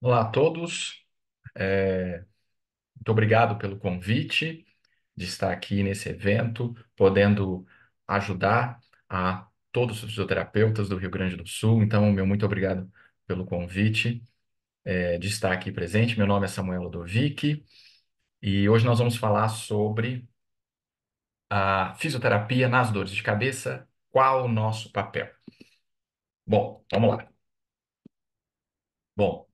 Olá a todos. Muito obrigado pelo convite de estar aqui nesse evento, podendo ajudar a todos os fisioterapeutas do Rio Grande do Sul. Então, meu muito obrigado pelo convite, de estar aqui presente. Meu nome é Samuel Ludovic e hoje nós vamos falar sobre a fisioterapia nas dores de cabeça. Qual o nosso papel? Bom, vamos lá. Bom,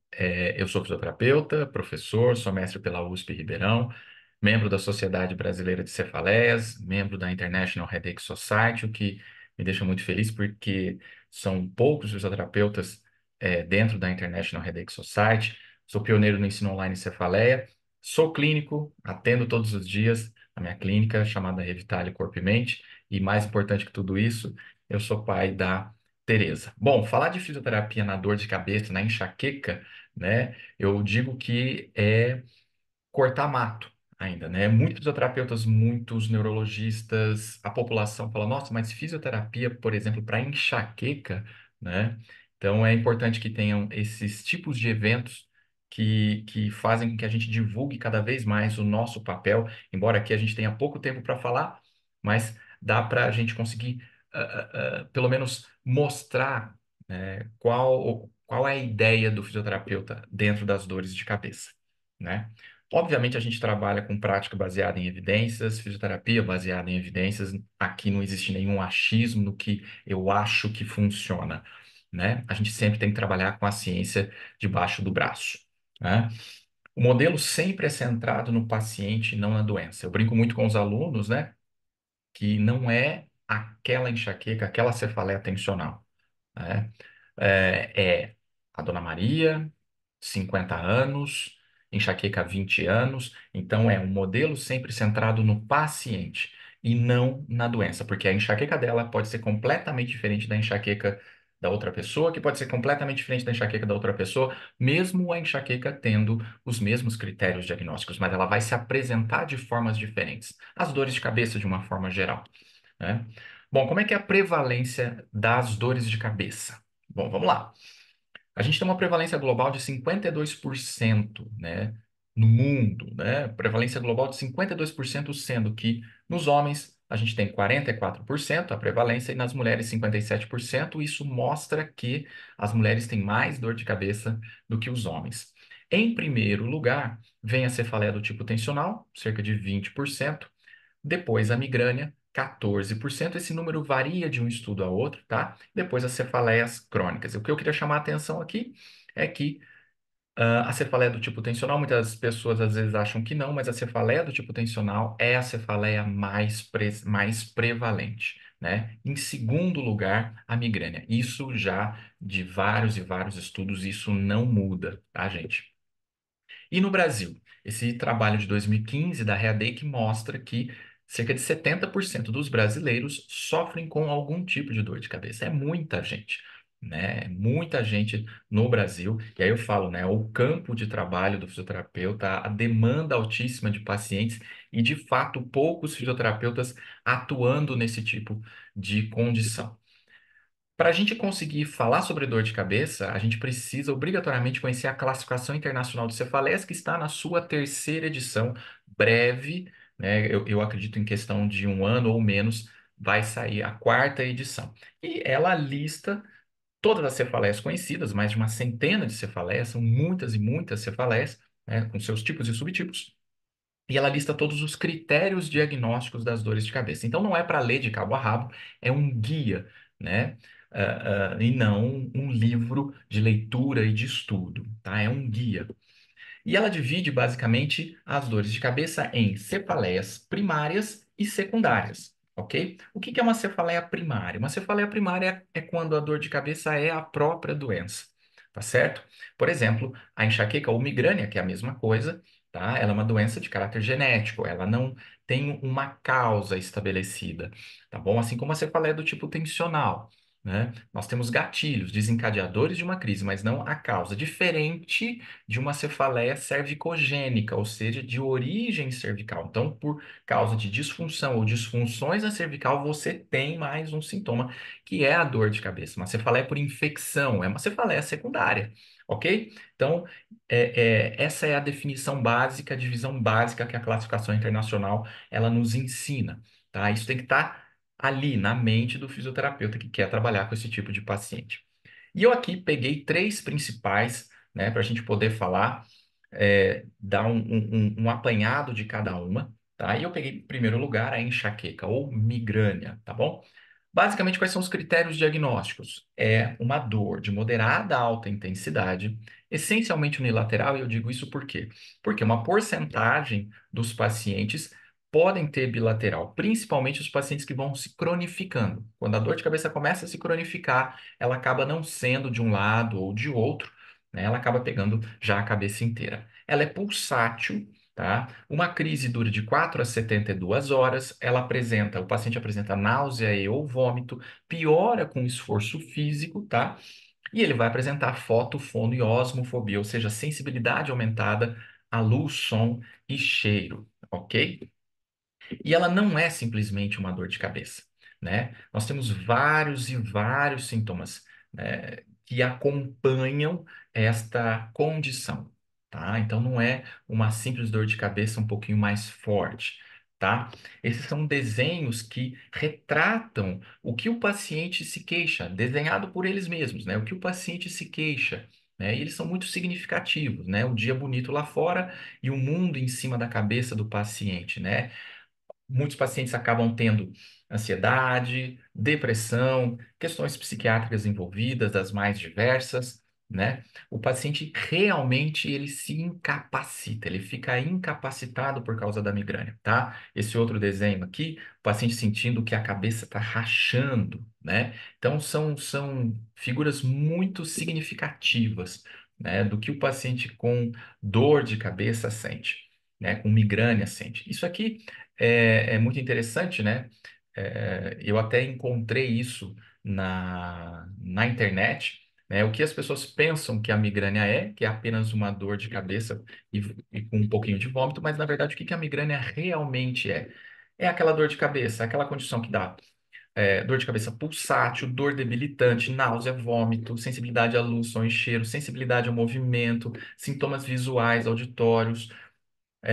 eu sou fisioterapeuta, professor, sou mestre pela USP Ribeirão, membro da Sociedade Brasileira de Cefaleias, membro da International Headache Society, o que me deixa muito feliz porque são poucos fisioterapeutas dentro da International Headache Society. Sou pioneiro no ensino online em cefaleia, sou clínico, atendo todos os dias na minha clínica chamada Revitale Corpo e Mente, e mais importante que tudo isso, eu sou pai da Tereza. Bom, falar de fisioterapia na dor de cabeça, na enxaqueca, né? Eu digo que é cortar mato ainda, né? Muitos fisioterapeutas, muitos neurologistas, a população fala, nossa, mas fisioterapia, por exemplo, para enxaqueca, né? Então é importante que tenham esses tipos de eventos que fazem com que a gente divulgue cada vez mais o nosso papel, embora aqui a gente tenha pouco tempo para falar, mas dá para a gente conseguir, pelo menos, mostrar, né, qual é a ideia do fisioterapeuta dentro das dores de cabeça, né? Obviamente, a gente trabalha com prática baseada em evidências, fisioterapia baseada em evidências. Aqui não existe nenhum achismo no que eu acho que funciona, né? A gente sempre tem que trabalhar com a ciência debaixo do braço, né? O modelo sempre é centrado no paciente, não na doença. Eu brinco muito com os alunos, né? Que não é aquela enxaqueca, aquela cefaleia tensional, né? É a Dona Maria, 50 anos, enxaqueca 20 anos. Então, é um modelo sempre centrado no paciente e não na doença, porque a enxaqueca dela pode ser completamente diferente da enxaqueca da outra pessoa, que pode ser completamente diferente da enxaqueca da outra pessoa, mesmo a enxaqueca tendo os mesmos critérios diagnósticos, mas ela vai se apresentar de formas diferentes. As dores de cabeça, de uma forma geral, né? Bom, como é que é a prevalência das dores de cabeça? Bom, vamos lá. A gente tem uma prevalência global de 52%, né, no mundo, né? Prevalência global de 52%, sendo que nos homens a gente tem 44% a prevalência e nas mulheres 57%. Isso mostra que as mulheres têm mais dor de cabeça do que os homens. Em primeiro lugar, vem a cefaleia do tipo tensional, cerca de 20%. Depois a migrânia, 14%. Esse número varia de um estudo a outro, tá? Depois as cefaleias crônicas. O que eu queria chamar a atenção aqui é que a cefaleia do tipo tensional, muitas pessoas às vezes acham que não, mas a cefaleia do tipo tensional é a cefaleia mais prevalente, né? Em segundo lugar, a migrânia. Isso já de vários e vários estudos, isso não muda, tá, gente? E no Brasil, esse trabalho de 2015 da Readec mostra que cerca de 70% dos brasileiros sofrem com algum tipo de dor de cabeça. É muita gente, né? Muita gente no Brasil. E aí eu falo, né? O campo de trabalho do fisioterapeuta, a demanda altíssima de pacientes e, de fato, poucos fisioterapeutas atuando nesse tipo de condição. Para a gente conseguir falar sobre dor de cabeça, a gente precisa obrigatoriamente conhecer a Classificação Internacional de Cefaleias, que está na sua terceira edição, breve, né? Eu acredito em questão de um ano ou menos, vai sair a quarta edição. E ela lista todas as cefaleias conhecidas, mais de uma centena de cefaleias, são muitas e muitas cefaleias, né? Com seus tipos e subtipos. E ela lista todos os critérios diagnósticos das dores de cabeça. Então, não é para ler de cabo a rabo, é um guia, né? E não um livro de leitura e de estudo, tá? É um guia. E ela divide basicamente as dores de cabeça em cefaleias primárias e secundárias, ok? O que que é uma cefaleia primária? Uma cefaleia primária é quando a dor de cabeça é a própria doença, tá certo? Por exemplo, a enxaqueca ou migrânia, que é a mesma coisa, tá? Ela é uma doença de caráter genético, ela não tem uma causa estabelecida, tá bom? Assim como a cefaleia do tipo tensional. né? Nós temos gatilhos, desencadeadores de uma crise, mas não a causa. Diferente de uma cefaleia cervicogênica, ou seja, de origem cervical. Então, por causa de disfunção ou disfunções na cervical, você tem mais um sintoma, que é a dor de cabeça. Uma cefaleia por infecção, é uma cefaleia secundária, ok? Então, essa é a definição básica, a divisão básica que a classificação internacional ela nos ensina, tá? Isso tem que estar ali na mente do fisioterapeuta que quer trabalhar com esse tipo de paciente. E eu aqui peguei três principais, né, para a gente poder falar, dar um apanhado de cada uma, tá? E eu peguei, em primeiro lugar, a enxaqueca ou migrânia, tá bom? Basicamente, quais são os critérios diagnósticos? É uma dor de moderada a alta intensidade, essencialmente unilateral, e eu digo isso por quê? Porque uma porcentagem dos pacientes podem ter bilateral, principalmente os pacientes que vão se cronificando. Quando a dor de cabeça começa a se cronificar, ela acaba não sendo de um lado ou de outro, né? Ela acaba pegando já a cabeça inteira. Ela é pulsátil, tá? Uma crise dura de 4 a 72 horas, o paciente apresenta náusea e ou vômito, piora com esforço físico, tá? E ele vai apresentar foto, fono e osmofobia, ou seja, sensibilidade aumentada a luz, som e cheiro, ok? E ela não é simplesmente uma dor de cabeça, né? Nós temos vários e vários sintomas, né, que acompanham esta condição, tá? Então não é uma simples dor de cabeça um pouquinho mais forte, tá? Esses são desenhos que retratam o que o paciente se queixa, desenhado por eles mesmos, né? O que o paciente se queixa. Né? E eles são muito significativos, né? O dia bonito lá fora e o mundo em cima da cabeça do paciente, né? Muitos pacientes acabam tendo ansiedade, depressão, questões psiquiátricas envolvidas, das mais diversas, né? O paciente realmente ele se incapacita, ele fica incapacitado por causa da migrânia, tá? Esse outro desenho aqui, o paciente sentindo que a cabeça está rachando, né? Então são figuras muito significativas, né, do que o paciente com dor de cabeça sente, né? Com migrânia sente. Isso aqui é muito interessante, né? Eu até encontrei isso na internet, né? O que as pessoas pensam que a migrânia é, que é apenas uma dor de cabeça e, e com um pouquinho de vômito, mas na verdade o que que a migrânia realmente é? É aquela dor de cabeça, aquela condição que dá dor de cabeça pulsátil, dor debilitante, náusea, vômito, sensibilidade à luz, som e cheiro, sensibilidade ao movimento, sintomas visuais,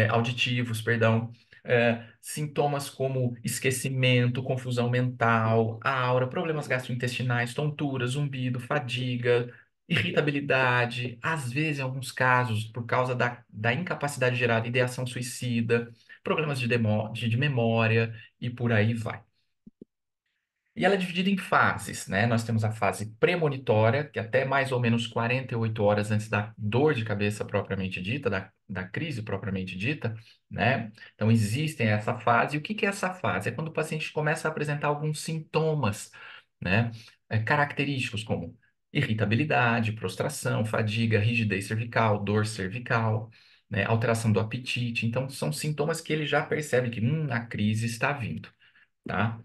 auditivos, perdão, sintomas como esquecimento, confusão mental, aura, problemas gastrointestinais, tontura, zumbido, fadiga, irritabilidade, às vezes, em alguns casos, por causa da incapacidade gerada, ideação suicida, problemas de memória e por aí vai. E ela é dividida em fases, né? Nós temos a fase premonitória, que é até mais ou menos 48 horas antes da dor de cabeça propriamente dita, da crise propriamente dita, né? Então, existem essa fase. E o que que é essa fase? É quando o paciente começa a apresentar alguns sintomas, né? Característicos como irritabilidade, prostração, fadiga, rigidez cervical, dor cervical, né? Alteração do apetite. Então, são sintomas que ele já percebe que, a crise está vindo, tá?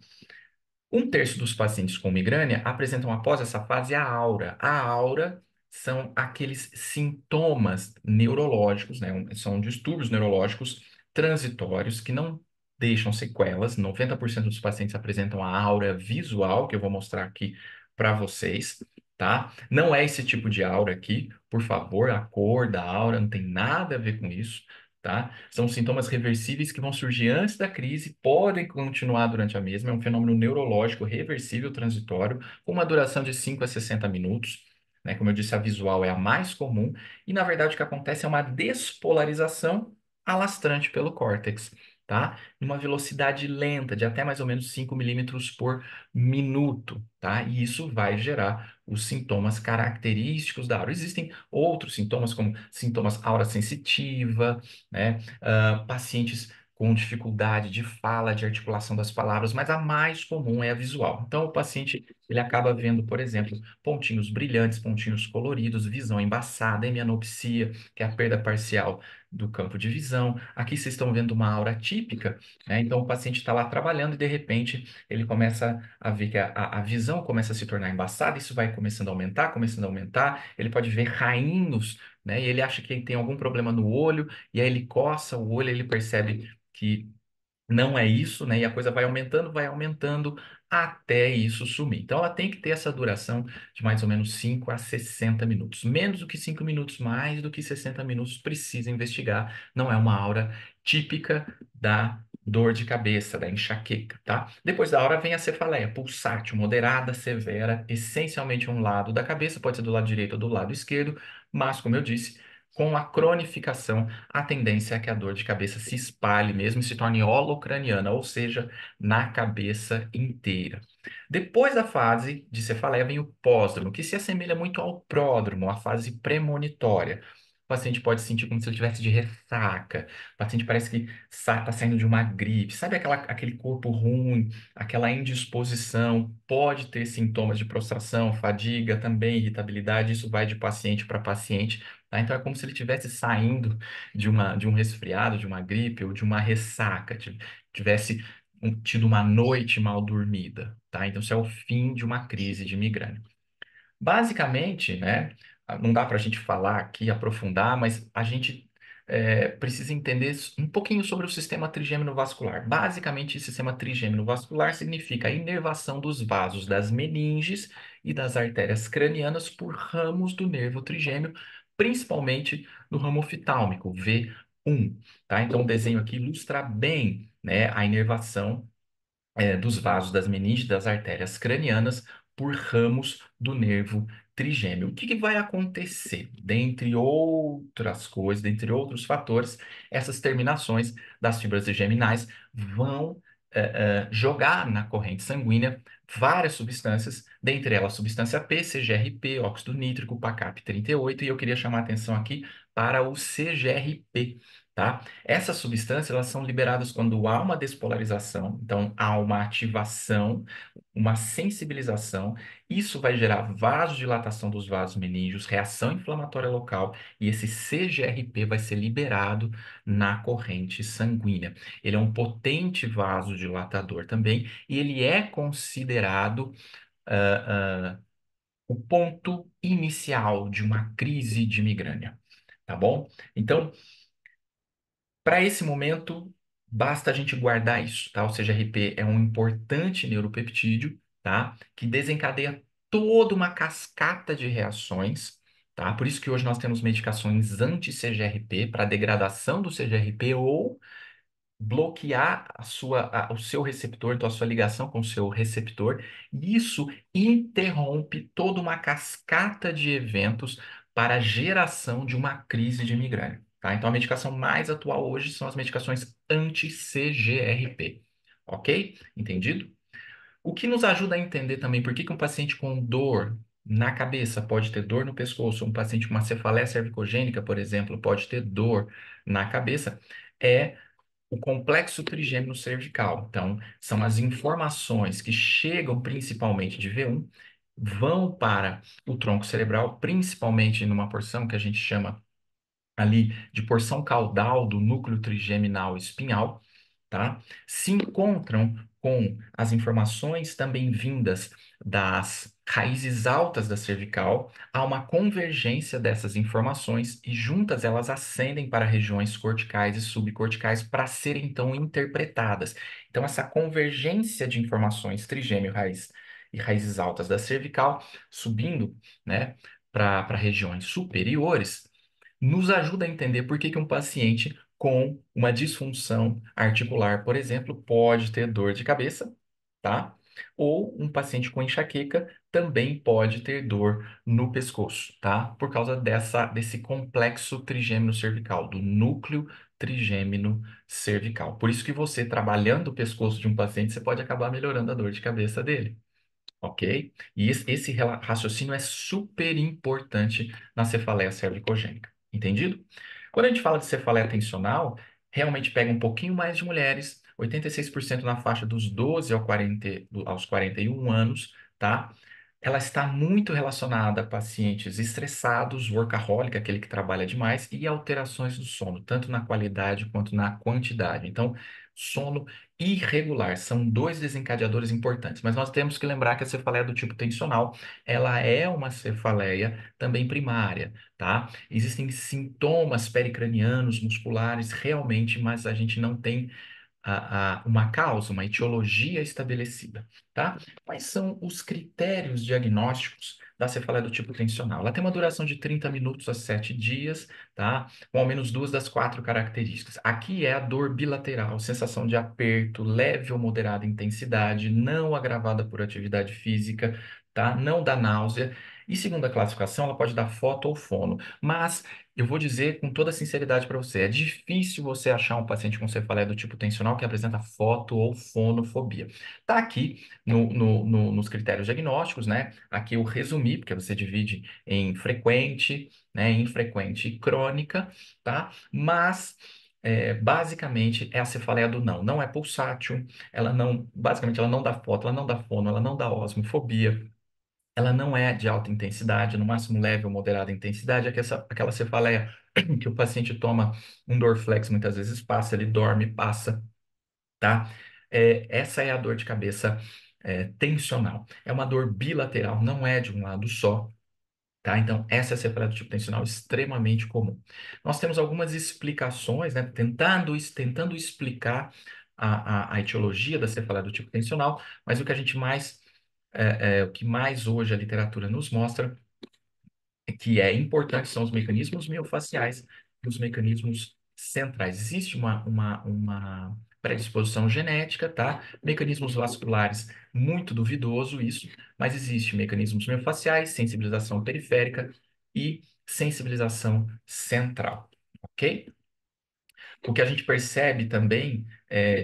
Um terço dos pacientes com migrânia apresentam após essa fase a aura. A aura são aqueles sintomas neurológicos, né? São distúrbios neurológicos transitórios que não deixam sequelas. 90% dos pacientes apresentam a aura visual, que eu vou mostrar aqui para vocês, tá? Não é esse tipo de aura aqui, por favor, a cor da aura não tem nada a ver com isso. Tá? São sintomas reversíveis que vão surgir antes da crise, podem continuar durante a mesma. É um fenômeno neurológico reversível transitório, com uma duração de 5 a 60 minutos. Né? Como eu disse, a visual é a mais comum. E, na verdade, o que acontece é uma despolarização alastrante pelo córtex, tá? Numa velocidade lenta, de até mais ou menos 5 milímetros por minuto, tá? E isso vai gerar os sintomas característicos da aura. Existem outros sintomas, como sintomas aura sensitiva, né? Pacientes com dificuldade de fala, de articulação das palavras, mas a mais comum é a visual. Então, o paciente ele acaba vendo, por exemplo, pontinhos brilhantes, pontinhos coloridos, visão embaçada, hemianopsia, que é a perda parcial do campo de visão. Aqui vocês estão vendo uma aura típica, né? Então o paciente está lá trabalhando e de repente ele começa a ver que a visão começa a se tornar embaçada, isso vai começando a aumentar, ele pode ver rainhos, né? E ele acha que ele tem algum problema no olho, e aí ele coça o olho, ele percebe que não é isso, né? E a coisa vai aumentando até isso sumir. Então, ela tem que ter essa duração de mais ou menos 5 a 60 minutos. Menos do que 5 minutos, mais do que 60 minutos, precisa investigar. Não é uma aura típica da dor de cabeça, da enxaqueca, tá? Depois da aura vem a cefaleia, pulsátil, moderada, severa, essencialmente um lado da cabeça, pode ser do lado direito ou do lado esquerdo, mas, como eu disse, com a cronificação a tendência é que a dor de cabeça se espalhe mesmo e se torne holocraniana, ou seja, na cabeça inteira. Depois da fase de cefaleia vem o pósdromo, que se assemelha muito ao pródromo, a fase premonitória. O paciente pode sentir como se ele estivesse de ressaca. O paciente parece que está saindo de uma gripe. Sabe aquele corpo ruim, aquela indisposição? Pode ter sintomas de prostração, fadiga, também irritabilidade. Isso vai de paciente para paciente, tá? Então é como se ele estivesse saindo de um resfriado, de uma gripe ou de uma ressaca, tivesse tido uma noite mal dormida, tá? Então isso é o fim de uma crise de migrânia. Basicamente, né, não dá para a gente falar aqui, aprofundar, mas a gente precisa entender um pouquinho sobre o sistema trigêmino vascular. Basicamente, o sistema trigêmino vascular significa a inervação dos vasos das meninges e das artérias cranianas por ramos do nervo trigêmeo, principalmente no ramo oftalmico, V1, tá? Então, o desenho aqui ilustra bem, né, a inervação dos vasos das meninges e das artérias cranianas por ramos do nervo trigêmeo. O que que vai acontecer? Dentre outras coisas, dentre outros fatores, essas terminações das fibras trigeminais vão jogar na corrente sanguínea várias substâncias, dentre elas substância P, CGRP, óxido nítrico, PACAP38, e eu queria chamar a atenção aqui para o CGRP, tá? Essas substâncias, elas são liberadas quando há uma despolarização, então há uma ativação, uma sensibilização, isso vai gerar vasodilatação dos vasos meníngeos, reação inflamatória local, e esse CGRP vai ser liberado na corrente sanguínea. Ele é um potente vasodilatador também, e ele é considerado o ponto inicial de uma crise de migrânia, tá bom? Então, para esse momento, basta a gente guardar isso, tá? O CGRP é um importante neuropeptídeo, tá? Que desencadeia toda uma cascata de reações, tá? Por isso que hoje nós temos medicações anti-CGRP para degradação do CGRP ou bloquear o seu receptor, então a sua ligação com o seu receptor, e isso interrompe toda uma cascata de eventos para a geração de uma crise de migrânia, tá? Então a medicação mais atual hoje são as medicações anti-CGRP, ok? Entendido? O que nos ajuda a entender também por que que um paciente com dor na cabeça pode ter dor no pescoço, um paciente com uma cefaleia cervicogênica, por exemplo, pode ter dor na cabeça, é o complexo trigêmino cervical. Então, são as informações que chegam principalmente de V1, vão para o tronco cerebral, principalmente numa porção que a gente chama ali de porção caudal do núcleo trigeminal espinhal, tá? Se encontram com as informações também vindas das raízes altas da cervical, há uma convergência dessas informações e juntas elas ascendem para regiões corticais e subcorticais para serem então interpretadas. Então essa convergência de informações trigêmeo raiz e raízes altas da cervical subindo, né, para regiões superiores nos ajuda a entender por que que um paciente com uma disfunção articular, por exemplo, pode ter dor de cabeça, tá? Ou um paciente com enxaqueca também pode ter dor no pescoço, tá? Por causa desse complexo trigêmino cervical, do núcleo trigêmino cervical. Por isso que você, trabalhando o pescoço de um paciente, você pode acabar melhorando a dor de cabeça dele. Ok? E esse raciocínio é super importante na cefaleia cervicogênica. Entendido? Quando a gente fala de cefaleia tensional, realmente pega um pouquinho mais de mulheres, 86% na faixa dos 12 aos 41 anos, tá? ela está muito relacionada a pacientes estressados, workaholic, aquele que trabalha demais, e alterações do sono, tanto na qualidade quanto na quantidade. Então, sono irregular são dois desencadeadores importantes, mas nós temos que lembrar que a cefaleia do tipo tensional, ela é uma cefaleia também primária, tá? Existem sintomas pericranianos, musculares, realmente, mas a gente não tem uma causa, uma etiologia estabelecida, tá? Quais são os critérios diagnósticos da cefaleia do tipo tensional? Ela tem uma duração de 30 minutos a 7 dias, tá? Com ao menos duas das quatro características. Aqui é a dor bilateral, sensação de aperto, leve ou moderada intensidade, não agravada por atividade física, tá? Não dá náusea. E segundo a classificação, ela pode dar foto ou fono, mas eu vou dizer com toda sinceridade para você, é difícil você achar um paciente com cefaleia do tipo tensional que apresenta foto ou fonofobia. Tá aqui nos critérios diagnósticos, né? Aqui eu resumi, porque você divide em frequente, né? Infrequente e crônica, tá? Mas basicamente é a cefaleia do não. Não é pulsátil, ela não, basicamente ela não dá foto, ela não dá fono, ela não dá osmofobia. Ela não é de alta intensidade, no máximo leve ou moderada intensidade, é que aquela cefaleia que o paciente toma um Dorflex muitas vezes passa, ele dorme, passa, tá? Essa é a dor de cabeça tensional. É uma dor bilateral, não é de um lado só, tá? Então, essa é a cefaleia do tipo tensional extremamente comum. Nós temos algumas explicações, né? Tentando explicar a etiologia da cefaleia do tipo tensional, mas o que mais hoje a literatura nos mostra que é importante são os mecanismos miofasciais e os mecanismos centrais. Existe uma predisposição genética, tá? Mecanismos vasculares, muito duvidoso isso, mas existe mecanismos miofasciais, sensibilização periférica e sensibilização central, ok? O que a gente percebe também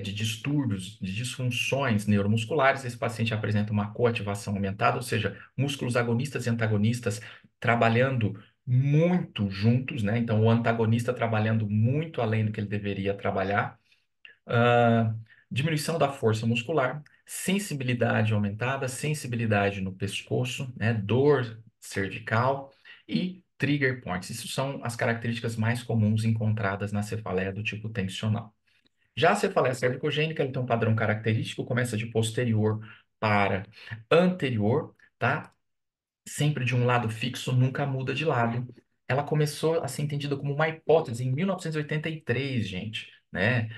de distúrbios, de disfunções neuromusculares, esse paciente apresenta uma coativação aumentada, ou seja, músculos agonistas e antagonistas trabalhando muito juntos, né? Então, o antagonista trabalhando muito além do que ele deveria trabalhar. Ah, diminuição da força muscular, sensibilidade aumentada, sensibilidade no pescoço, né? Dor cervical e trigger points. Isso são as características mais comuns encontradas na cefaleia do tipo tensional. Já a cefaleia cervicogênica, ele tem um padrão característico, começa de posterior para anterior, tá? Sempre de um lado fixo, nunca muda de lado. Ela começou a ser entendida como uma hipótese em 1983, gente, né?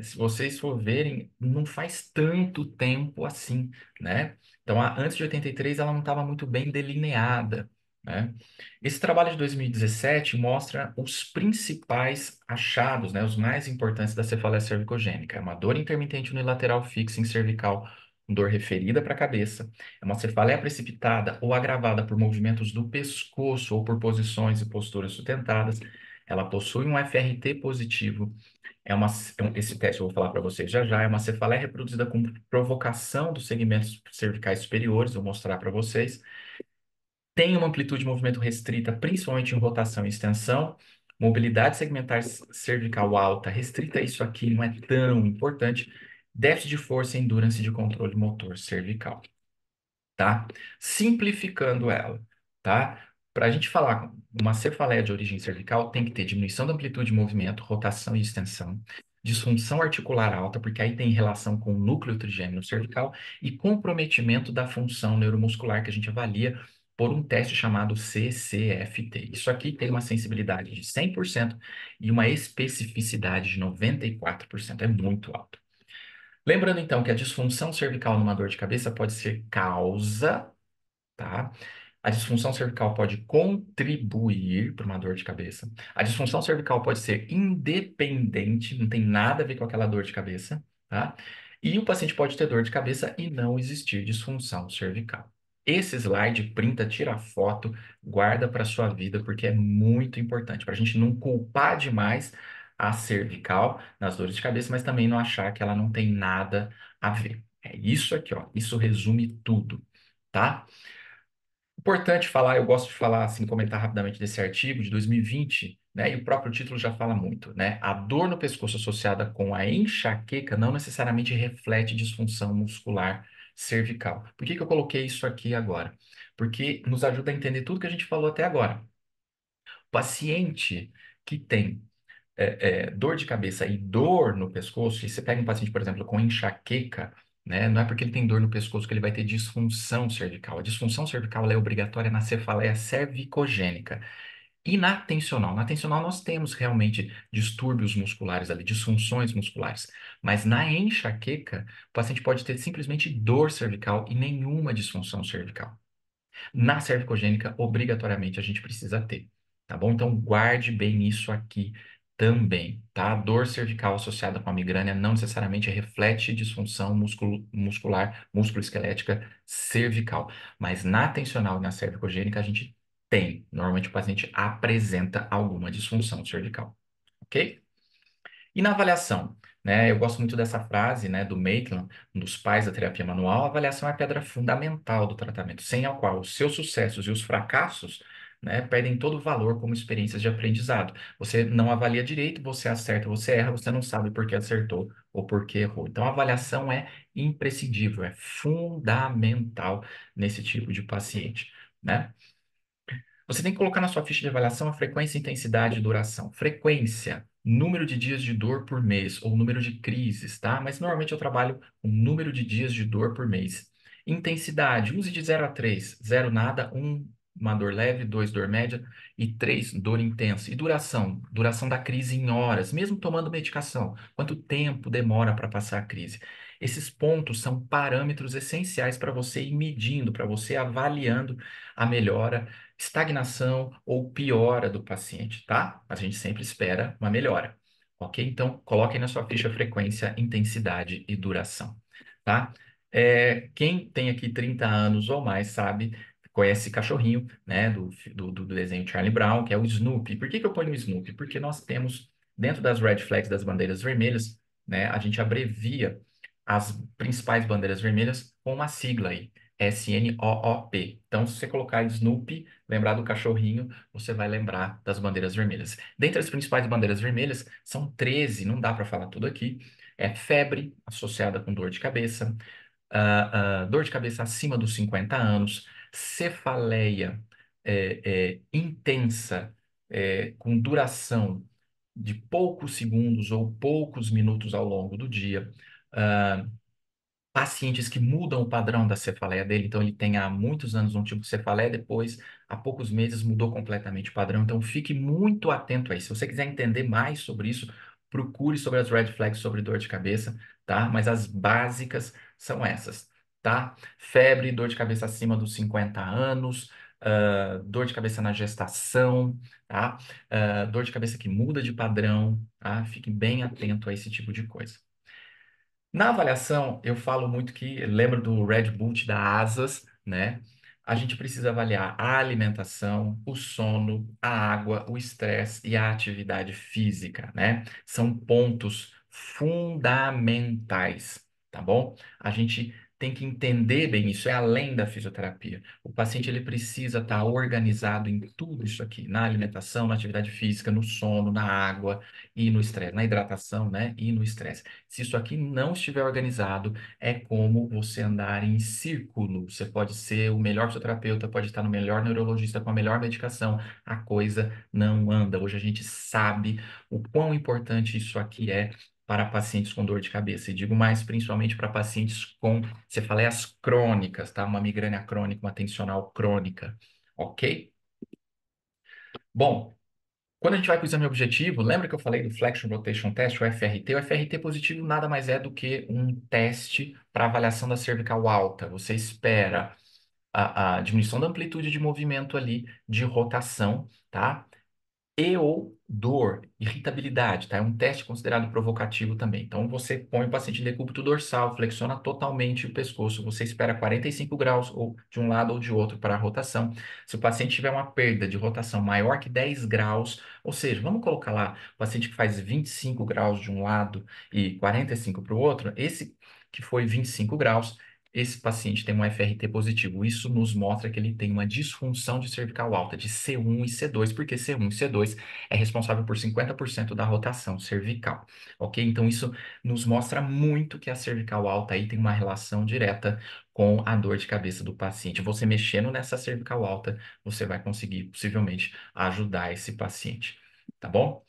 Se vocês for verem, não faz tanto tempo assim, né? Então, antes de 83, ela não estava muito bem delineada, né? Esse trabalho de 2017 mostra os principais achados, né? Os mais importantes da cefaleia cervicogênica. É uma dor intermitente unilateral fixa em cervical, com dor referida para a cabeça, é uma cefaleia precipitada ou agravada por movimentos do pescoço ou por posições e posturas sustentadas. Ela possui um FRT positivo. Esse teste eu vou falar para vocês já já. É uma cefaleia reproduzida com provocação dos segmentos cervicais superiores. Vou mostrar para vocês. Tem uma amplitude de movimento restrita, principalmente em rotação e extensão. Mobilidade segmentar cervical alta, restrita, isso aqui não é tão importante. Déficit de força, endurance de controle motor cervical, tá? Simplificando ela, tá? Para a gente falar uma cefaleia de origem cervical, tem que ter diminuição da amplitude de movimento, rotação e extensão, disfunção articular alta, porque aí tem relação com o núcleo trigêmeo cervical, e comprometimento da função neuromuscular que a gente avalia por um teste chamado CCFT. Isso aqui tem uma sensibilidade de 100% e uma especificidade de 94%. É muito alto. Lembrando então que a disfunção cervical numa dor de cabeça pode ser causa, tá? A disfunção cervical pode contribuir para uma dor de cabeça. A disfunção cervical pode ser independente, não tem nada a ver com aquela dor de cabeça, tá? E o paciente pode ter dor de cabeça e não existir disfunção cervical. Esse slide, printa, tira a foto, guarda para sua vida, porque é muito importante, para a gente não culpar demais a cervical nas dores de cabeça, mas também não achar que ela não tem nada a ver. É isso aqui, ó. Isso resume tudo, tá? Importante falar, eu gosto de falar, assim, comentar rapidamente desse artigo de 2020, né? E o próprio título já fala muito, né? A dor no pescoço associada com a enxaqueca não necessariamente reflete disfunção muscular cervical. Por que que eu coloquei isso aqui agora? Porque nos ajuda a entender tudo que a gente falou até agora. Paciente que tem dor de cabeça e dor no pescoço, e você pega um paciente, por exemplo, com enxaqueca, né? Não é porque ele tem dor no pescoço que ele vai ter disfunção cervical. A disfunção cervical ela é obrigatória na cefaleia cervicogênica. E na tensional? Na tensional nós temos realmente distúrbios musculares ali, disfunções musculares. Mas na enxaqueca, o paciente pode ter simplesmente dor cervical e nenhuma disfunção cervical. Na cervicogênica, obrigatoriamente a gente precisa ter, tá bom? Então guarde bem isso aqui também, tá? Dor cervical associada com a migrânia não necessariamente reflete disfunção muscular, músculo-esquelética cervical, mas na tensional e na cervicogênica a gente tem. Normalmente o paciente apresenta alguma disfunção cervical, ok? E na avaliação, né? Eu gosto muito dessa frase, né, do Maitland, um dos pais da terapia manual. A avaliação é a pedra fundamental do tratamento, sem a qual os seus sucessos e os fracassos, né, perdem todo o valor como experiências de aprendizado. Você não avalia direito, você acerta, você erra, você não sabe por que acertou ou por que errou. Então, a avaliação é imprescindível, é fundamental nesse tipo de paciente, né? Você tem que colocar na sua ficha de avaliação a frequência, intensidade e duração. Frequência, número de dias de dor por mês ou número de crises, tá? Mas normalmente eu trabalho com número de dias de dor por mês. Intensidade, use de 0 a 3. 0 nada, 1 uma dor leve, 2 dor média e 3 dor intensa. E duração, duração da crise em horas, mesmo tomando medicação. Quanto tempo demora para passar a crise? Esses pontos são parâmetros essenciais para você ir medindo, para você avaliando a melhora, estagnação ou piora do paciente, tá? A gente sempre espera uma melhora, ok? Então, coloque aí na sua ficha frequência, intensidade e duração, tá? Quem tem aqui 30 anos ou mais sabe, conhece cachorrinho, né, do desenho Charlie Brown, que é o Snoopy. Por que que eu ponho o Snoopy? Porque nós temos, dentro das red flags, das bandeiras vermelhas, né, a gente abrevia as principais bandeiras vermelhas com uma sigla aí. Snoop. Então, se você colocar Snoopy, lembrar do cachorrinho, você vai lembrar das bandeiras vermelhas. Dentre as principais bandeiras vermelhas, são 13, não dá para falar tudo aqui. É febre, associada com dor de cabeça, dor de cabeça acima dos 50 anos, cefaleia intensa, com duração de poucos segundos ou poucos minutos ao longo do dia. ah, Pacientes que mudam o padrão da cefaleia dele, então ele tem há muitos anos um tipo de cefaleia, depois, há poucos meses, mudou completamente o padrão. Então fique muito atento aí. Se você quiser entender mais sobre isso, procure sobre as red flags sobre dor de cabeça, tá? Mas as básicas são essas, tá? Febre, dor de cabeça acima dos 50 anos, dor de cabeça na gestação, tá? Dor de cabeça que muda de padrão, tá? Fique bem atento a esse tipo de coisa. Na avaliação, eu falo muito que, lembra do Red Boot da Asas, né? A gente precisa avaliar a alimentação, o sono, a água, o estresse e a atividade física, né? São pontos fundamentais, tá bom? A gente tem que entender bem isso, é além da fisioterapia. O paciente ele precisa estar organizado em tudo isso aqui, na alimentação, na atividade física, no sono, na água e no estresse, na hidratação, né? E no estresse. Se isso aqui não estiver organizado, é como você andar em círculo. Você pode ser o melhor fisioterapeuta, pode estar no melhor neurologista com a melhor medicação. A coisa não anda. Hoje a gente sabe o quão importante isso aqui é para pacientes com dor de cabeça. E digo mais principalmente para pacientes com cefaleias crônicas, tá? Uma migrânia crônica, uma tensional crônica. Ok? Bom, quando a gente vai para o exame objetivo, lembra que eu falei do Flexion Rotation Test, o FRT? O FRT positivo nada mais é do que um teste para avaliação da cervical alta. Você espera a diminuição da amplitude de movimento ali, de rotação, tá? E ou dor, irritabilidade, tá? É um teste considerado provocativo também. Então, você põe o paciente em decúbito dorsal, flexiona totalmente o pescoço, você espera 45 graus ou de um lado ou de outro para a rotação. Se o paciente tiver uma perda de rotação maior que 10 graus, ou seja, vamos colocar lá, o paciente que faz 25 graus de um lado e 45 para o outro, esse que foi 25 graus, esse paciente tem um FRT positivo. Isso nos mostra que ele tem uma disfunção de cervical alta, de C1 e C2, porque C1 e C2 é responsável por 50% da rotação cervical, ok? Então, isso nos mostra muito que a cervical alta aí tem uma relação direta com a dor de cabeça do paciente. Você mexendo nessa cervical alta, você vai conseguir possivelmente ajudar esse paciente, tá bom?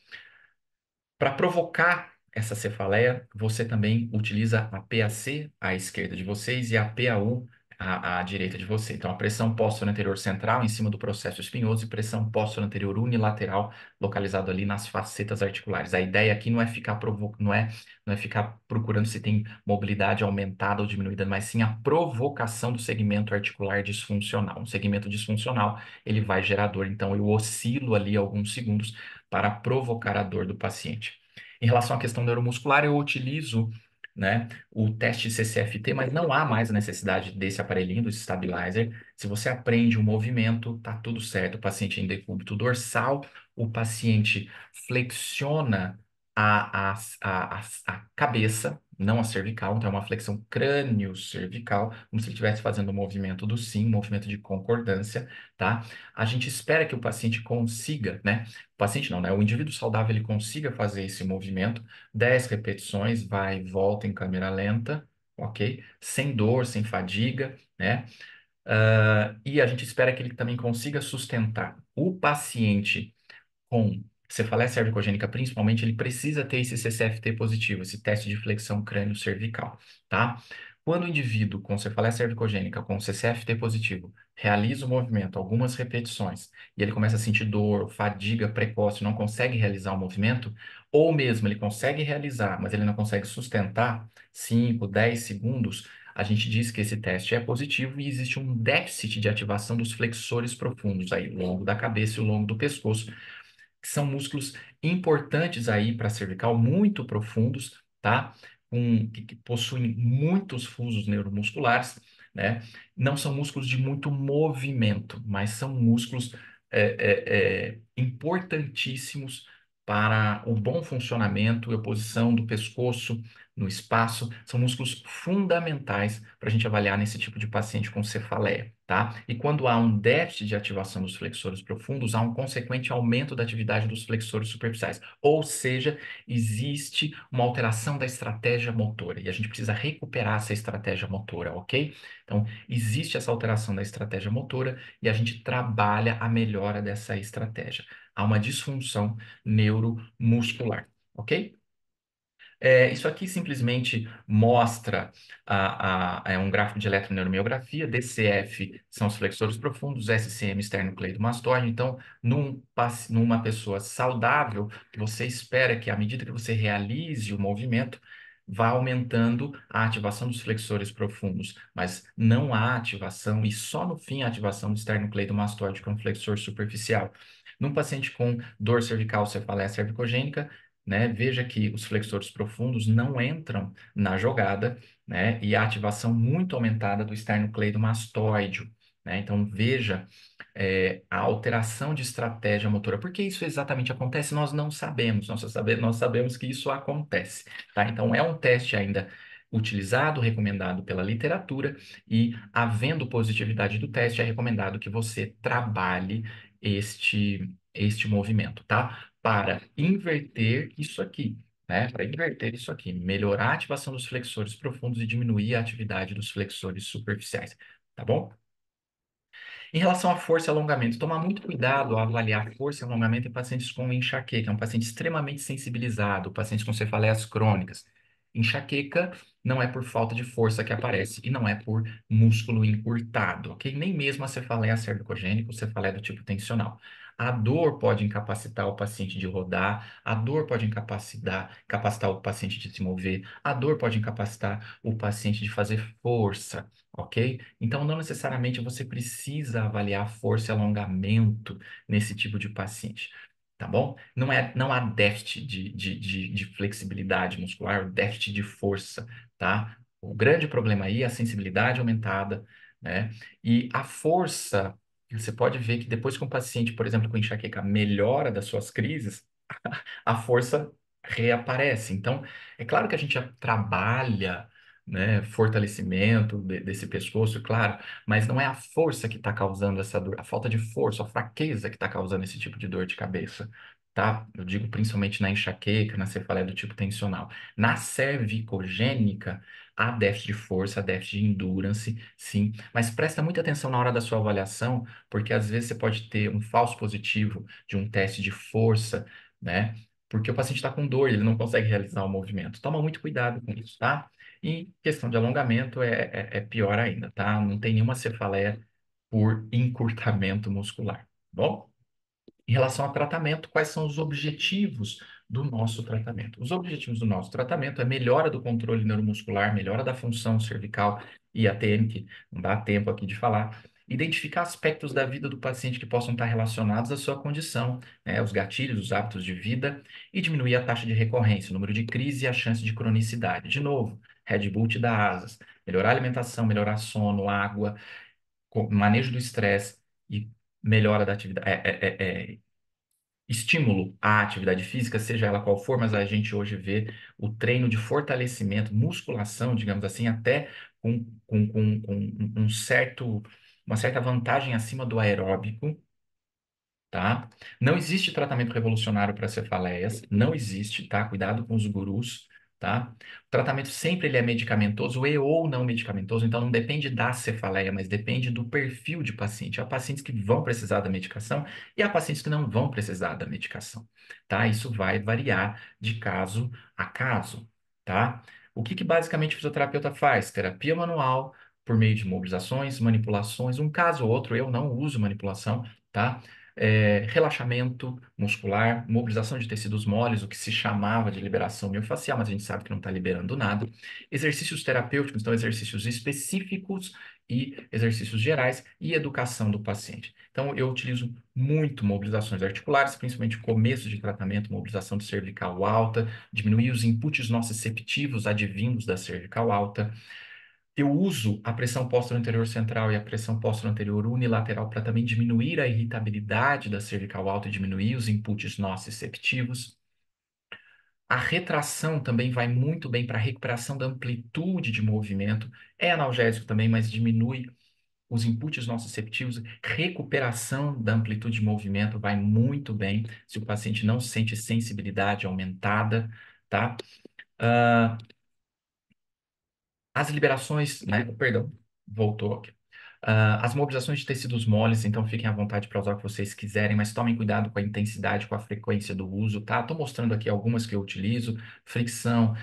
Para provocar essa cefaleia, você também utiliza a PAC à esquerda de vocês e a PAU à direita de você. Então, a pressão anterior central em cima do processo espinhoso e pressão anterior unilateral localizado ali nas facetas articulares. A ideia aqui não é ficar não é ficar procurando se tem mobilidade aumentada ou diminuída, mas sim a provocação do segmento articular disfuncional. Um segmento disfuncional, ele vai gerar dor. Então, eu oscilo ali alguns segundos para provocar a dor do paciente. Em relação à questão neuromuscular, eu utilizo, né, o teste CCFT, mas não há mais a necessidade desse aparelhinho, do stabilizer. Se você aprende o movimento, tá tudo certo. O paciente em decúbito dorsal, o paciente flexiona a cabeça, não a cervical, então é uma flexão crânio-cervical, como se ele estivesse fazendo o movimento do sim, um movimento de concordância, tá? A gente espera que o paciente consiga, né? O paciente não, né? O indivíduo saudável ele consiga fazer esse movimento, 10 repetições, vai e volta em câmera lenta, ok? Sem dor, sem fadiga, né? E a gente espera que ele também consiga sustentar o paciente com cefaleia cervicogênica, principalmente, ele precisa ter esse CCFT positivo, esse teste de flexão crânio-cervical, tá? Quando o indivíduo com cefaleia cervicogênica, com CCFT positivo, realiza o movimento, algumas repetições, e ele começa a sentir dor, fadiga precoce, não consegue realizar o movimento, ou mesmo ele consegue realizar, mas ele não consegue sustentar 5, 10 segundos, a gente diz que esse teste é positivo e existe um déficit de ativação dos flexores profundos aí, o longo da cabeça e o longo do pescoço, que são músculos importantes aí para a cervical, muito profundos, tá? Que possuem muitos fusos neuromusculares, né? Não são músculos de muito movimento, mas são músculos importantíssimos para o bom funcionamento e a posição do pescoço no espaço. São músculos fundamentais para a gente avaliar nesse tipo de paciente com cefaleia, tá? E quando há um déficit de ativação dos flexores profundos, há um consequente aumento da atividade dos flexores superficiais. Ou seja, existe uma alteração da estratégia motora e a gente precisa recuperar essa estratégia motora, ok? Então, existe essa alteração da estratégia motora e a gente trabalha a melhora dessa estratégia. Há uma disfunção neuromuscular, ok? Isso aqui simplesmente mostra é um gráfico de eletroneuromiografia, DCF são os flexores profundos, SCM esternocleidomastoide. Então, numa pessoa saudável, você espera que à medida que você realize o movimento, vá aumentando a ativação dos flexores profundos, mas não há ativação, e só no fim a ativação do esternocleidomastoide, que é um flexor superficial. Num paciente com dor cervical, cefaleia cervicogênica, né? Veja que os flexores profundos não entram na jogada, né? E a ativação muito aumentada do esternocleidomastoide, né? Então, veja a alteração de estratégia motora. Por que isso exatamente acontece? Nós não sabemos. Nós sabemos que isso acontece, tá? Então, é um teste ainda utilizado, recomendado pela literatura, e havendo positividade do teste, é recomendado que você trabalhe este movimento, tá? Para inverter isso aqui, né? Para inverter isso aqui, melhorar a ativação dos flexores profundos e diminuir a atividade dos flexores superficiais, tá bom? Em relação à força e alongamento, tomar muito cuidado ao avaliar força e alongamento em pacientes com enxaqueca, é um paciente extremamente sensibilizado, pacientes com cefaleias crônicas. Enxaqueca não é por falta de força que aparece e não é por músculo encurtado, ok? Nem mesmo a cefaleia cervicogênica ou cefaleia do tipo tensional. A dor pode incapacitar o paciente de rodar, a dor pode capacitar o paciente de se mover, a dor pode incapacitar o paciente de fazer força, ok? Então, não necessariamente você precisa avaliar força e alongamento nesse tipo de paciente, tá bom? Não há déficit de flexibilidade muscular, déficit de força, tá? O grande problema aí é a sensibilidade aumentada, né? E a força, você pode ver que depois que um paciente, por exemplo, com enxaqueca melhora das suas crises, a força reaparece. Então, é claro que a gente já trabalha, né, fortalecimento desse pescoço, claro, mas não é a força que está causando essa dor, a falta de força, a fraqueza que está causando esse tipo de dor de cabeça, tá? Eu digo principalmente na enxaqueca, na cefaleia do tipo tensional. Na cervicogênica, Há déficit de força, há déficit de endurance, sim, mas presta muita atenção na hora da sua avaliação, porque às vezes você pode ter um falso positivo de um teste de força, né? Porque o paciente está com dor, ele não consegue realizar o movimento. Toma muito cuidado com isso, tá? E questão de alongamento é pior ainda, tá? Não tem nenhuma cefaleia por encurtamento muscular, tá bom? Em relação ao tratamento, quais são os objetivos do nosso tratamento? Os objetivos do nosso tratamento é melhora do controle neuromuscular, melhora da função cervical e ATM, que não dá tempo aqui de falar, identificar aspectos da vida do paciente que possam estar relacionados à sua condição, né, os gatilhos, os hábitos de vida, e diminuir a taxa de recorrência, o número de crise e a chance de cronicidade. De novo, Red Bull te dá asas. Melhorar a alimentação, melhorar sono, água, manejo do estresse e melhora da atividade, estímulo à atividade física, seja ela qual for, mas a gente hoje vê o treino de fortalecimento, musculação, digamos assim, até com uma certa vantagem acima do aeróbico, tá? Não existe tratamento revolucionário para cefaleias, não existe, tá? Cuidado com os gurus, tá? O tratamento sempre ele é medicamentoso e ou não medicamentoso, então não depende da cefaleia, mas depende do perfil de paciente. Há pacientes que vão precisar da medicação e há pacientes que não vão precisar da medicação, tá? Isso vai variar de caso a caso, tá? O que que basicamente o fisioterapeuta faz? Terapia manual por meio de mobilizações, manipulações, um caso ou outro, eu não uso manipulação, tá? Relaxamento muscular, mobilização de tecidos moles, o que se chamava de liberação miofascial, mas a gente sabe que não está liberando nada. Exercícios terapêuticos, então exercícios específicos e exercícios gerais e educação do paciente. Então, eu utilizo muito mobilizações articulares, principalmente começo de tratamento, mobilização de cervical alta, diminuir os inputs nociceptivos advindos da cervical alta. Eu uso a pressão anterior central e a pressão anterior unilateral para também diminuir a irritabilidade da cervical alta e diminuir os inputs nociceptivos. A retração também vai muito bem para a recuperação da amplitude de movimento. É analgésico também, mas diminui os inputs nociceptivos. Recuperação da amplitude de movimento vai muito bem se o paciente não sente sensibilidade aumentada, tá? Ah, as liberações, né? Perdão, voltou aqui. As mobilizações de tecidos moles, então fiquem à vontade para usar o que vocês quiserem, mas tomem cuidado com a intensidade, com a frequência do uso, tá? Estou mostrando aqui algumas que eu utilizo: fricção,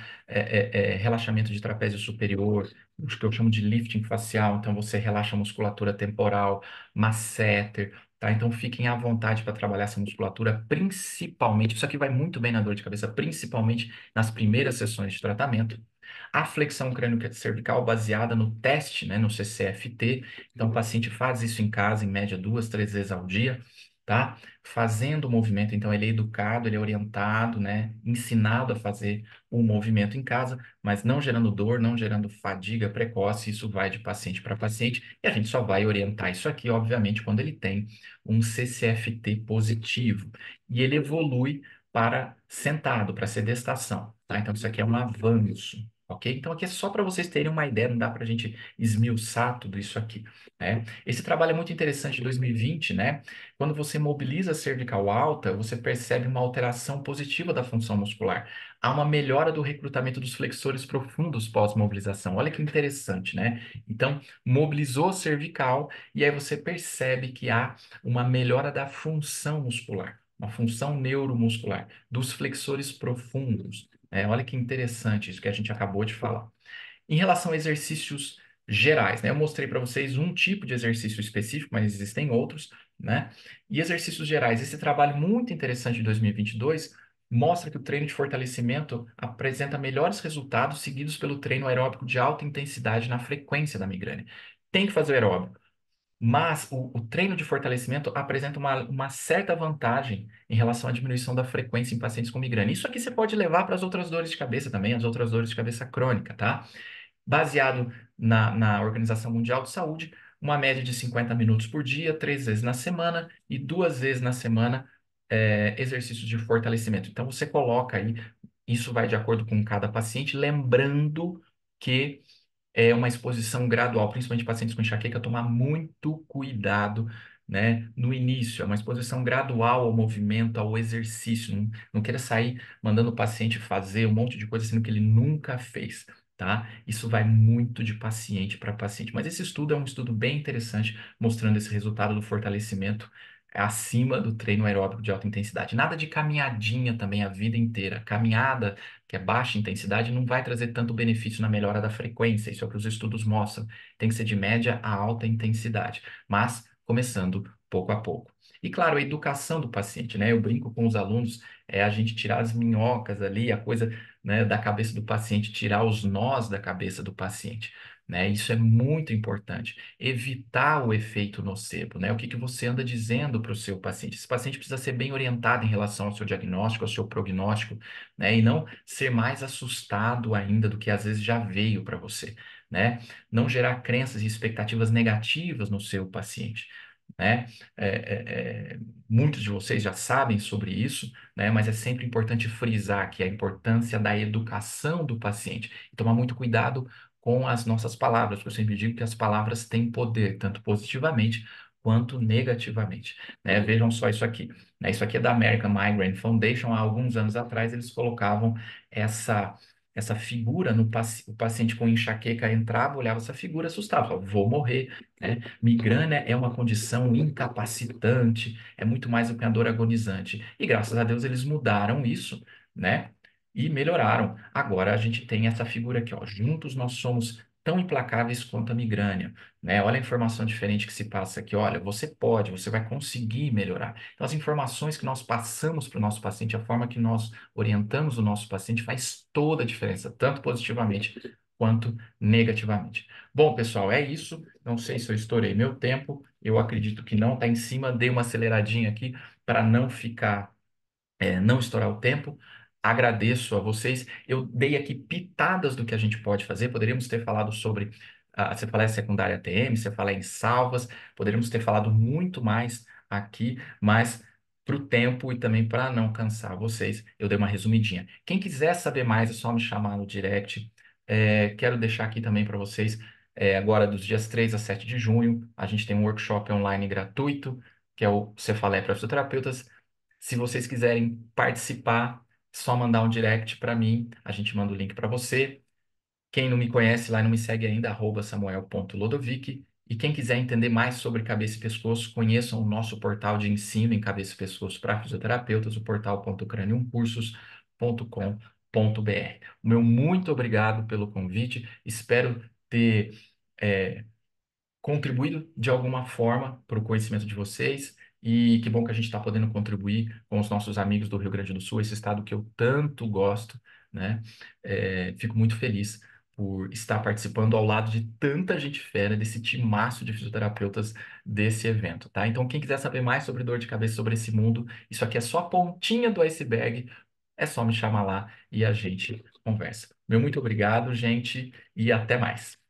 relaxamento de trapézio superior, o que eu chamo de lifting facial, então você relaxa a musculatura temporal, masseter, tá? Então fiquem à vontade para trabalhar essa musculatura, principalmente, isso aqui vai muito bem na dor de cabeça, principalmente nas primeiras sessões de tratamento. A flexão crânio-cervical baseada no teste, né, no CCFT. Então, o paciente faz isso em casa, em média, 2, 3 vezes ao dia, tá? Fazendo o movimento, então, ele é educado, ele é orientado, né? Ensinado a fazer o movimento em casa, mas não gerando dor, não gerando fadiga precoce. Isso vai de paciente para paciente e a gente só vai orientar isso aqui, obviamente, quando ele tem um CCFT positivo. E ele evolui para sentado, para sedestação, tá? Então, isso aqui é um avanço. Ok? Então, aqui é só para vocês terem uma ideia, não dá para a gente esmiuçar tudo isso aqui, né? Esse trabalho é muito interessante de 2020, né? Quando você mobiliza a cervical alta, você percebe uma alteração positiva da função muscular. Há uma melhora do recrutamento dos flexores profundos pós-mobilização. Olha que interessante, né? Então, mobilizou a cervical e aí você percebe que há uma melhora da função muscular, uma função neuromuscular, dos flexores profundos. Olha que interessante isso que a gente acabou de falar. Em relação a exercícios gerais, né? Eu mostrei para vocês um tipo de exercício específico, mas existem outros, né? E exercícios gerais, esse trabalho muito interessante de 2022 mostra que o treino de fortalecimento apresenta melhores resultados seguidos pelo treino aeróbico de alta intensidade na frequência da migrânia. Tem que fazer o aeróbico. Mas o treino de fortalecimento apresenta uma certa vantagem em relação à diminuição da frequência em pacientes com migrânia. Isso aqui você pode levar para as outras dores de cabeça também, as outras dores de cabeça crônica, tá? Baseado na Organização Mundial de Saúde, uma média de 50 minutos por dia, 3 vezes na semana e 2 vezes na semana, exercícios de fortalecimento. Então, você coloca aí, isso vai de acordo com cada paciente, lembrando que é uma exposição gradual, principalmente pacientes com enxaqueca, tomar muito cuidado, né? No início, é uma exposição gradual ao movimento, ao exercício. Não queira sair mandando o paciente fazer um monte de coisa sendo que ele nunca fez, tá? Isso vai muito de paciente para paciente. Mas esse estudo é um estudo bem interessante, mostrando esse resultado do fortalecimento acima do treino aeróbico de alta intensidade. Nada de caminhadinha também a vida inteira. Caminhada, que é baixa intensidade, não vai trazer tanto benefício na melhora da frequência. Isso é o que os estudos mostram. Tem que ser de média a alta intensidade, mas começando pouco a pouco. E claro, a educação do paciente, né? Eu brinco com os alunos, a gente tirar as minhocas ali, a coisa, né, da cabeça do paciente, tirar os nós da cabeça do paciente, né? Isso é muito importante. Evitar o efeito nocebo, né? O que que você anda dizendo para o seu paciente? Esse paciente precisa ser bem orientado em relação ao seu diagnóstico, ao seu prognóstico, né? E não ser mais assustado ainda do que às vezes já veio para você, né? Não gerar crenças e expectativas negativas no seu paciente. Né? É, muitos de vocês já sabem sobre isso, né? Mas é sempre importante frisar que a importância da educação do paciente e tomar muito cuidado com as nossas palavras, porque eu sempre digo que as palavras têm poder, tanto positivamente quanto negativamente, né? Vejam só isso aqui, né? Isso aqui é da American Migraine Foundation. Há alguns anos atrás eles colocavam essa figura no o paciente com enxaqueca entrava, olhava essa figura, assustava, falava, vou morrer, né? Migrânia é uma condição incapacitante, é muito mais do que uma dor agonizante. E graças a Deus eles mudaram isso, né? E melhoraram. Agora a gente tem essa figura aqui, ó. Juntos nós somos tão implacáveis quanto a migrânia, né? Olha a informação diferente que se passa aqui. Olha, você pode, você vai conseguir melhorar. Então, as informações que nós passamos para o nosso paciente, a forma que nós orientamos o nosso paciente faz toda a diferença, tanto positivamente quanto negativamente. Bom, pessoal, é isso. Não sei se eu estourei meu tempo. Eu acredito que não. Está em cima. Dei uma aceleradinha aqui para não ficar, não estourar o tempo. Agradeço a vocês. Eu dei aqui pitadas do que a gente pode fazer. Poderíamos ter falado sobre a cefaleia secundária ATM, cefaleia em salvas. Poderíamos ter falado muito mais aqui, mas para o tempo e também para não cansar vocês, eu dei uma resumidinha. Quem quiser saber mais, é só me chamar no direct. Quero deixar aqui também para vocês, agora dos dias 3 a 7 de junho, a gente tem um workshop online gratuito, que é o Cefaleia para Fisioterapeutas. Se vocês quiserem participar, só mandar um direct para mim, a gente manda o link para você. Quem não me conhece lá e não me segue ainda, @samuel.lodovic. E quem quiser entender mais sobre cabeça e pescoço, conheçam o nosso portal de ensino em cabeça e pescoço para fisioterapeutas, o portal.craniumcursos.com.br. O meu muito obrigado pelo convite. Espero ter é, contribuído de alguma forma para o conhecimento de vocês. E que bom que a gente está podendo contribuir com os nossos amigos do Rio Grande do Sul, esse estado que eu tanto gosto, né? Fico muito feliz por estar participando ao lado de tanta gente fera, desse timaço de fisioterapeutas desse evento, tá? Então, quem quiser saber mais sobre dor de cabeça, sobre esse mundo, isso aqui é só a pontinha do iceberg, é só me chamar lá e a gente conversa. Meu muito obrigado, gente, e até mais.